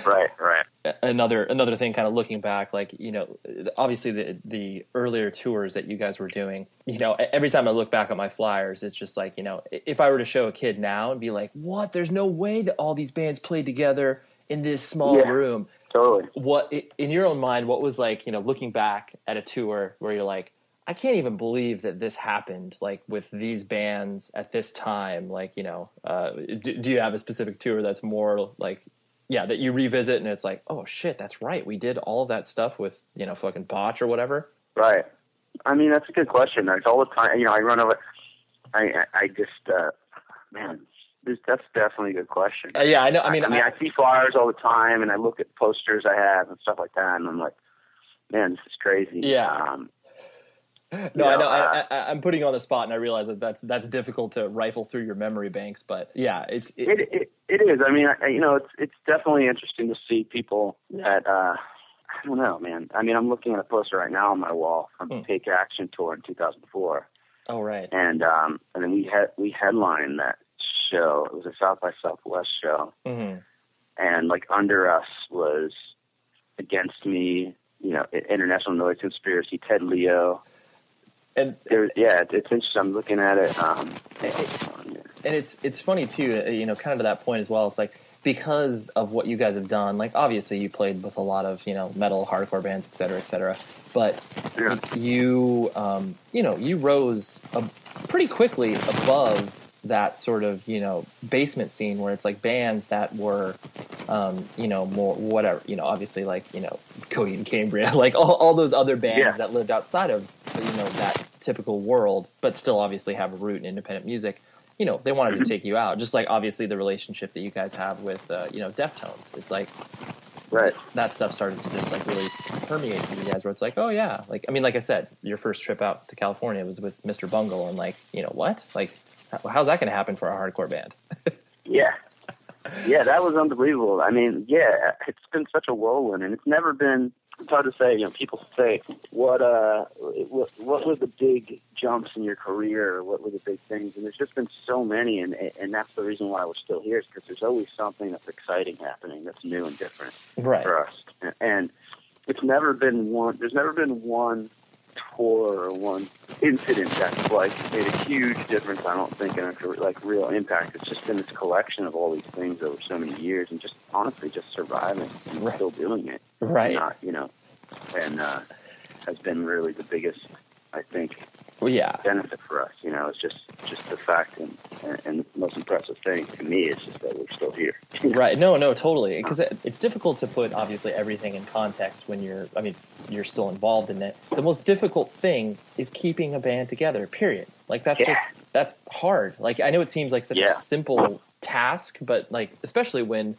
Right. Another thing, kind of looking back, like, you know, obviously the earlier tours that you guys were doing, you know, every time I look back at my flyers, it's just like, you know, if I were to show a kid now and be like, what? There's no way that all these bands played together in this small room. Totally. What, in your own mind, what was like, you know, looking back at a tour where you're like, I can't even believe that this happened, like with these bands at this time. Like, you know, do you have a specific tour that's more like, yeah, that you revisit and it's like, oh shit, that's right, we did all of that stuff with, you know, fucking Botch or whatever? Right. I mean, that's a good question. There's all the time, you know, I run over, I just, man, that's definitely a good question. Yeah, I know. I I see flyers all the time, and I look at posters I have and stuff like that, and I'm like, man, this is crazy. Yeah. No, I know. I'm putting you on the spot, and I realize that's difficult to rifle through your memory banks. But yeah, it is. I mean, you know, it's definitely interesting to see people that I don't know, man. I mean, I'm looking at a poster right now on my wall from the Take Action tour in 2004. Oh, right. And then we headlined that show. It was a South by Southwest show, and like under us was Against Me, you know, International Noise Conspiracy, Ted Leo. And it's interesting. I'm looking at it. And it's funny too, you know, kind of to that point as well. It's like, because of what you guys have done, like obviously you played with a lot of, you know, metal, hardcore bands, et cetera, et cetera. But you, you know, you rose pretty quickly above that sort of, you know, basement scene where it's like bands that were, you know, more whatever, you know, obviously like, you know, Cody and Cambria, like all those other bands that lived outside of, you know, that typical world, but still obviously have a root in independent music. You know, they wanted to take you out, just like obviously the relationship that you guys have with, you know, Deftones. It's like, that stuff started to just like really permeate for you guys, where it's like, oh yeah, like, I mean, like I said, your first trip out to California was with Mr. Bungle, and like, you know, what? Like, how's that going to happen for a hardcore band? Yeah, that was unbelievable. I mean, yeah, it's been such a whirlwind, and it's never been. It's hard to say. You know, people say, what were the big jumps in your career, or what were the big things? And there's just been so many, and that's the reason why we're still here, is because there's always something that's exciting happening, that's new and different for us. And it's never been one. There's never been one tour or one incident that's like made a huge difference, I don't think, in a like real impact. It's just been this collection of all these things over so many years, and just honestly just surviving and still doing it. Not, you know, and has been really the biggest, I think, benefit for us. You know, it's just the fact, and the most impressive thing to me is just that we're still here. Right. No, totally. Because it's difficult to put obviously everything in context when you're still involved in it. The most difficult thing is keeping a band together, period. Like that's hard. Like, I know it seems like such a simple task, but like, especially when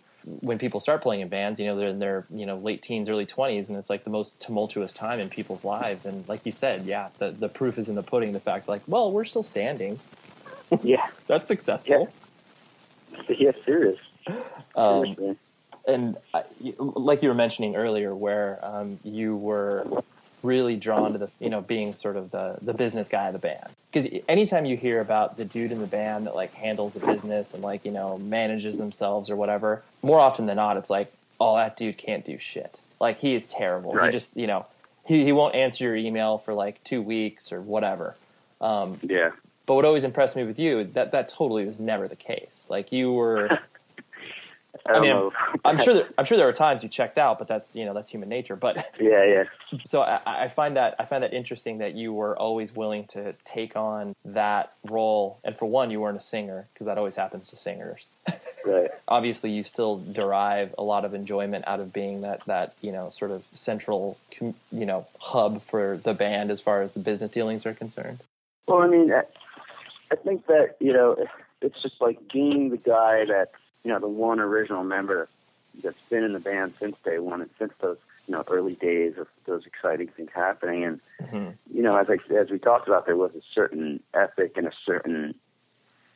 people start playing in bands, you know, they're in their, you know, late teens, early 20s, and it's like the most tumultuous time in people's lives. And like you said, the proof is in the pudding. The fact, like, well, we're still standing. Yeah, that's successful. Yeah, serious. And like you were mentioning earlier, where you were really drawn to the, you know, being sort of the business guy of the band. Because anytime you hear about the dude in the band that like handles the business and like, you know, manages themselves or whatever, more often than not, it's like, oh, that dude can't do shit. Like, he is terrible. He just, you know, he won't answer your email for like 2 weeks or whatever. But what always impressed me with you, that totally was never the case. Like, you were. I mean, I'm sure there are times you checked out, but that's, you know, that's human nature. But So I find that interesting that you were always willing to take on that role. And for one, you weren't a singer, because that always happens to singers. Right. Obviously, you still derive a lot of enjoyment out of being that, you know, sort of central, you know, hub for the band as far as the business dealings are concerned. Well, I mean, I think that, you know, it's just like being the guy that, you know, the one original member that's been in the band since day one, and since those, you know, early days of those exciting things happening. And, you know, as we talked about, there was a certain ethic and a certain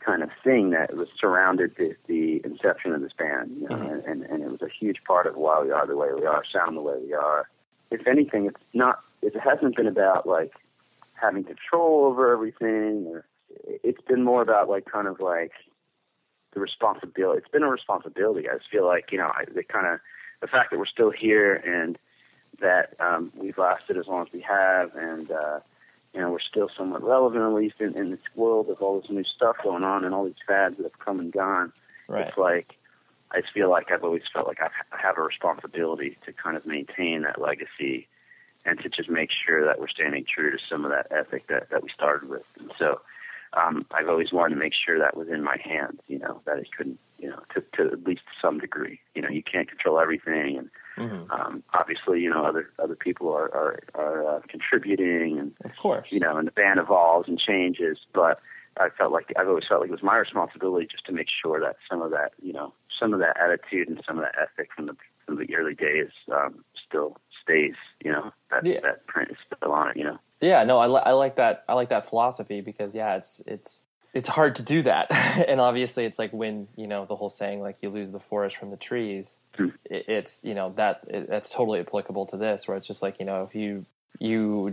kind of thing that was surrounded the inception of this band, you know, and it was a huge part of why we are the way we are, sound the way we are. If anything, it hasn't been about like having control over everything, or it's been more about like kind of like the responsibility. It's been a responsibility. I just feel like, you know, the fact that we're still here, and that we've lasted as long as we have, and you know, we're still somewhat relevant, at least in this world of all this new stuff going on and all these fads that have come and gone. It's like, I just feel like I've always felt like I have a responsibility to kind of maintain that legacy, and to just make sure that we're standing true to some of that ethic that we started with. And so I've always wanted to make sure that was in my hands, you know, that it couldn't, you know, to at least some degree. You know, you can't control everything, and obviously, you know, other people are contributing, and of course, you know, and the band evolves and changes. But I've always felt like it was my responsibility just to make sure that some of that, you know, some of that attitude and some of that ethic from the early days still stays. You know, that print is still on it. You know. Yeah, no, I like that. I like that philosophy, because it's hard to do that. And obviously it's like, when, you know, the whole saying, like, you lose the forest from the trees, it's, you know, that's totally applicable to this, where it's just like, you know, if you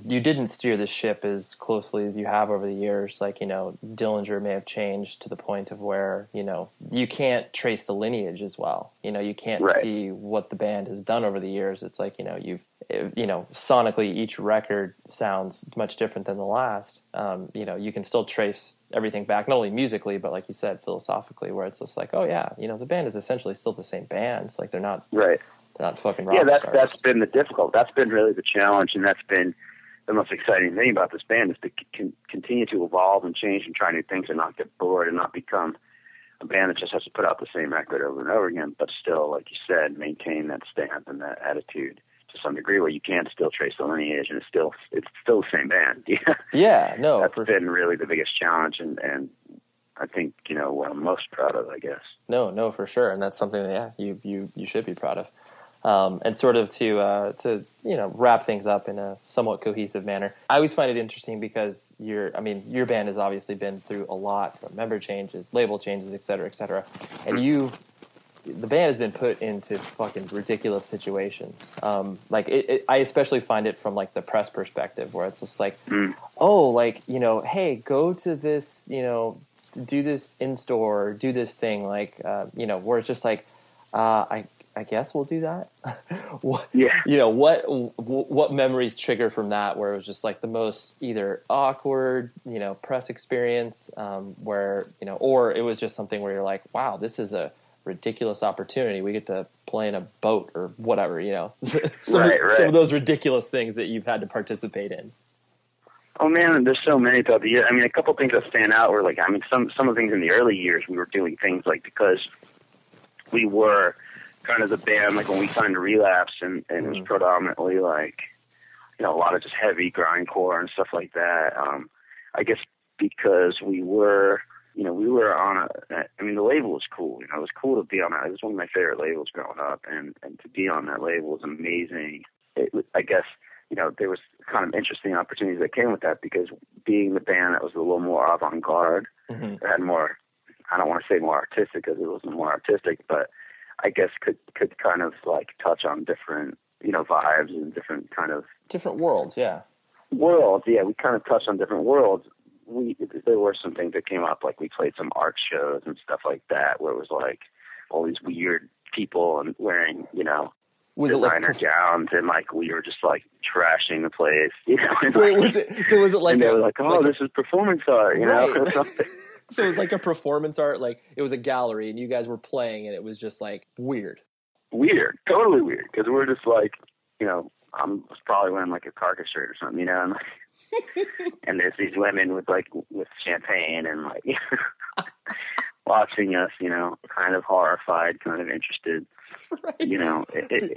didn't steer the ship as closely as you have over the years, like, you know, Dillinger may have changed to the point of where, you know, you can't trace the lineage as well. You know, you can't see what the band has done over the years. It's like, you know, sonically each record sounds much different than the last. You can still trace everything back, not only musically, but like you said, philosophically, where it's just like, oh yeah, the band is essentially still the same band. Like they're not right. They're not fucking rock stars. That's been the difficult. That's been really the challenge, and that's been the most exciting thing about this band is to continue to evolve and change and try new things and not get bored and not become a band that just has to put out the same record over and over again, but still, like you said, maintain that stamp and that attitude to some degree where you can still trace the lineage and it's still the same band. Yeah, no, that's been really the biggest challenge, and I think what I'm most proud of, I guess. No, for sure, and that's something that you should be proud of. And sort of to wrap things up in a somewhat cohesive manner. I always find it interesting because your band has obviously been through a lot, from member changes, label changes, et cetera, and the band has been put into fucking ridiculous situations. I especially find it from like the press perspective, where it's just like, hey, go to this, do this in store, do this thing, where it's just like, I guess we'll do that. What memories trigger from that, where it was just like the most either awkward, press experience, where, or it was just something where you're like, wow, this is a ridiculous opportunity. We get to play in a boat or whatever, some of those ridiculous things that you've had to participate in. Oh man, there's so many throughout the year. I mean, a couple things that stand out were some of the things in the early years we were doing things like, because we were kind of the band, like when we signed to Relapse, and it was predominantly like, a lot of just heavy grindcore and stuff like that. I guess because we were on the label was cool. It was cool to be on it. It was one of my favorite labels growing up, and to be on that label was amazing. I guess, there was kind of interesting opportunities that came with that, because being the band that was a little more avant-garde, had more, I don't want to say more artistic, because it wasn't more artistic, but I guess could kind of like touch on different, vibes and different kind of different worlds. Yeah. We kind of touched on different worlds. There were some things that came up, like we played some art shows and stuff like that, where it was like all these weird people and wearing, designer gowns, and like we were just like trashing the place. Wait, was it like? And they were like, "Oh, this is performance art," or something. So it was like a performance art, like it was a gallery, and you guys were playing, and it was just like weird, totally weird, because we're just like, I was probably wearing like a carcass shirt or something, and like, and there's these women with champagne and like watching us, kind of horrified, kind of interested, right.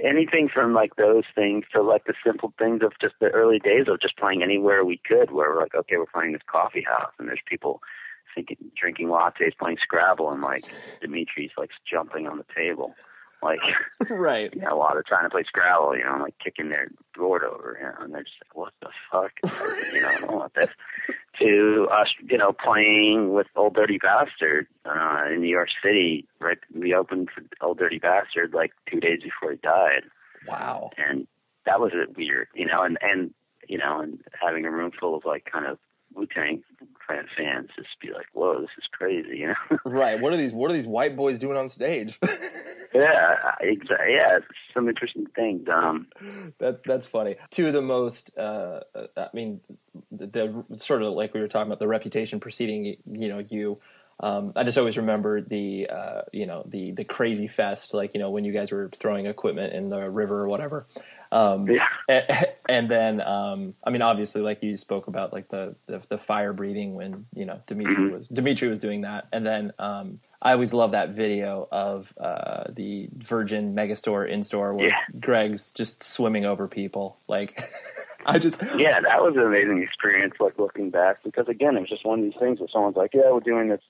Anything from like those things to like the simple things of just the early days of just playing anywhere we could, where we're like, okay, we're playing this coffee house, and there's people drinking lattes, playing Scrabble, and like Dimitri's like jumping on the table, like right. While they're trying to play Scrabble, like kicking their board over, and they're just like, what the fuck, I don't want this. To us, playing with Old Dirty Bastard in New York City, right? We opened for Old Dirty Bastard like 2 days before he died. Wow. And that was weird, and having a room full of like kind of Wu-Tang fans just be like, whoa, this is crazy, Right. What are these white boys doing on stage? Yeah, exactly. Yeah, some interesting things. That's funny. Two of the most, the sort of like we were talking about, the reputation preceding, you. I just always remember the crazy fest, like, when you guys were throwing equipment in the river or whatever. And then, obviously, like you spoke about, like the fire breathing when, Dimitri was doing that. And then, I always love that video of, the Virgin Megastore in-store where Greg's just swimming over people. Like, that was an amazing experience, like looking back, because again, it was just one of these things where someone's like, yeah, we're doing this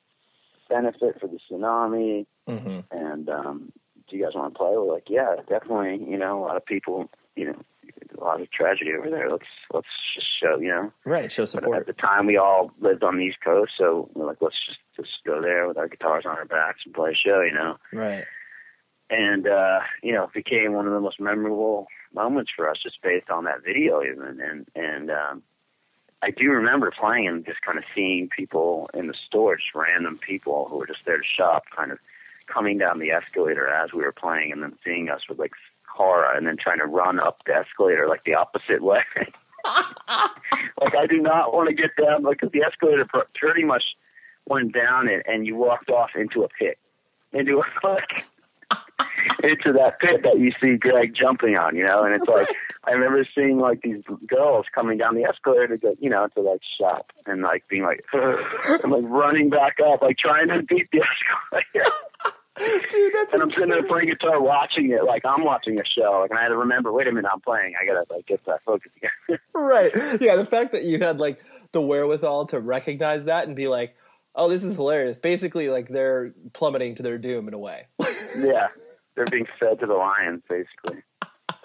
benefit for the tsunami, and do you guys want to play? We're like, yeah, definitely. A lot of people, a lot of tragedy over there. Let's just show, right, show support. But at the time, we all lived on the East Coast, so we're like, let's just go there with our guitars on our backs and play a show, Right. And it became one of the most memorable moments for us, just based on that video, even. And I do remember playing and just kind of seeing people in the store, just random people who were just there to shop, kind of coming down the escalator as we were playing, and then seeing us with like horror, and then trying to run up the escalator like the opposite way. Like, I do not want to get down, because the escalator pretty much went down and you walked off into a pit, into that pit that you see Greg jumping on, and it's like, I remember seeing like these girls coming down the escalator to go, to like shop, and like being like, and like running back up, like trying to beat the escalator. Dude, that's and I'm sitting there playing guitar, watching it like I'm watching a show. Like, and I had to remember, wait a minute, I'm playing. I gotta like get that focus again. Right. Yeah, the fact that you had like the wherewithal to recognize that and be like, oh, this is hilarious. Basically, like, they're plummeting to their doom in a way. Yeah, they're being fed to the lions, basically.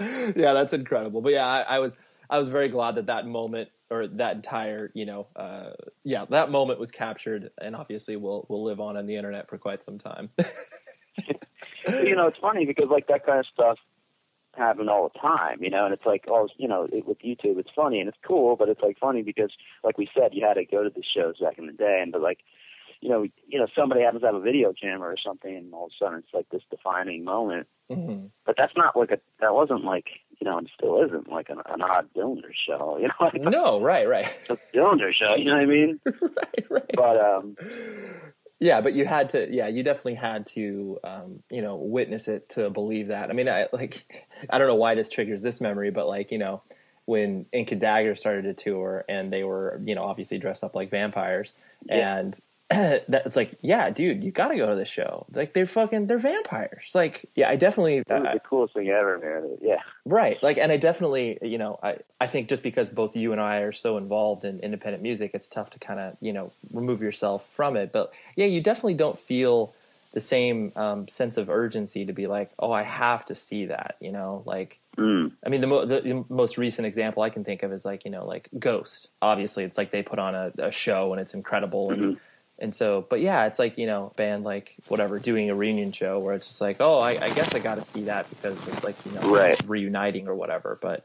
Yeah, that's incredible. But yeah, I was very glad that moment, or that entire, that moment was captured, and obviously will live on the internet for quite some time. It's funny because like that kind of stuff happened all the time, and it's like, with YouTube, it's funny and it's cool, but it's like funny because, like we said, you had to go to the shows back in the day, but like, somebody happens to have a video camera or something, and all of a sudden it's like this defining moment. Mm-hmm. But that's not like that wasn't like, and still isn't like an odd Dillinger show, No, right. It's a Dillinger show, you know what I mean? Right. But, yeah, but you definitely had to, witness it to believe that. I mean, I don't know why this triggers this memory, but like, when Ink and Dagger started to tour, and they were, obviously dressed up like vampires, and it's like, yeah, dude, you got to go to this show. Like, they're vampires. Like, yeah, I definitely. It was the coolest thing ever, man. Yeah. Right. Like, and I definitely, I think just because both you and I are so involved in independent music, it's tough to kind of, remove yourself from it. But yeah, you definitely don't feel the same sense of urgency to be like, oh, I have to see that, like, I mean, the most recent example I can think of is like, like Ghost. Obviously, it's like they put on a show and it's incredible. And so, but yeah, it's like, band like whatever, doing a reunion show where it's just like, oh, I guess I got to see that because it's like, right, reuniting or whatever. But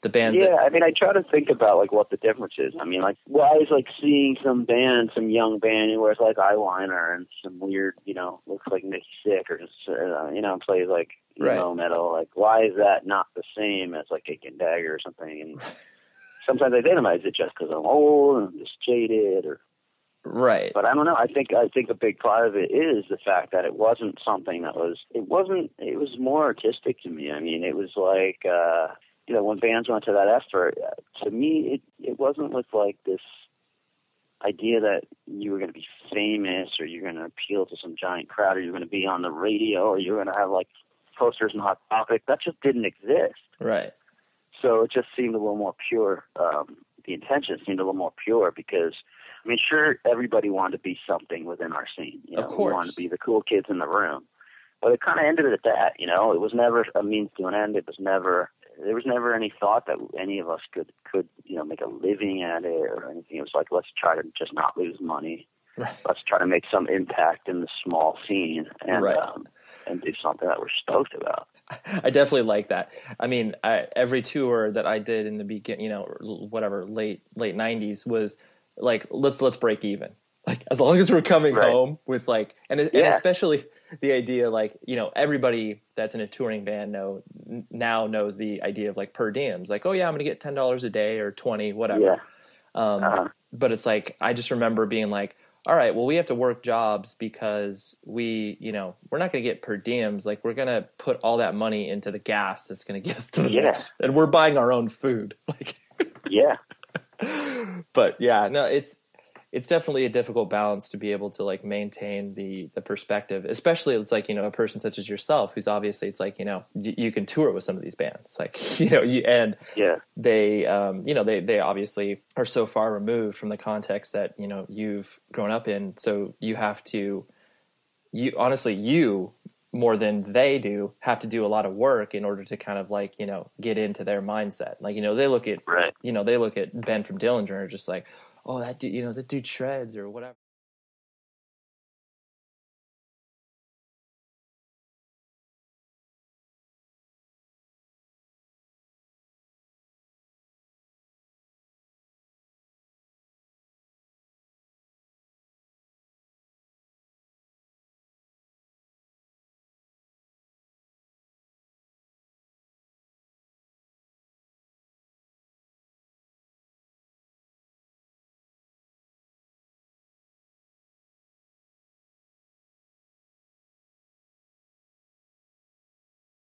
the band. Yeah, I mean, I try to think about like what the difference is. I mean, like, why is like seeing some young band who wears like eyeliner and some weird, looks like Nick Sick or just, plays like metal. Like, why is that not the same as like Ink and Dagger or something? And sometimes I minimize it just because I'm old and I'm just jaded, or. Right. But I don't know. I think a big part of it is the fact that it wasn't something that was. It was more artistic to me. I mean, it was like. When bands went to that effort, to me, it wasn't with like this idea that you were going to be famous or you're going to appeal to some giant crowd or you're going to be on the radio or you're going to have like posters in Hot Topic. That just didn't exist. Right. So it just seemed a little more pure. The intention seemed a little more pure because, I mean, sure, everybody wanted to be something within our scene. Of course. We wanted to be the cool kids in the room. But it kind of ended at that, It was never a means to an end. There was never any thought that any of us could make a living at it or anything. It was like, let's try to just not lose money. Right. Let's try to make some impact in the small scene and and do something that we're stoked about. I definitely like that. I mean, every tour that I did in the beginning, late 90s was like, let's break even. Like, as long as we're coming home with like, and especially the idea, like, everybody that's in a touring band now knows the idea of like per diems. Like, oh yeah, I'm going to get $10 a day or 20, whatever. Yeah. But it's like, I just remember being like, all right, well, we have to work jobs because we're not going to get per diems. Like, we're going to put all that money into the gas that's going to get us to the and we're buying our own food. Like, yeah. But yeah, no, it's definitely a difficult balance to be able to like maintain the perspective, especially it's like, a person such as yourself, who's obviously, it's like, you can tour with some of these bands, like, they, they obviously are so far removed from the context that, you've grown up in. So you have to, you more than they do have to do a lot of work in order to kind of like, get into their mindset. Like, they look at, they look at Ben from Dillinger and are just like, oh, that dude, that dude shreds or whatever.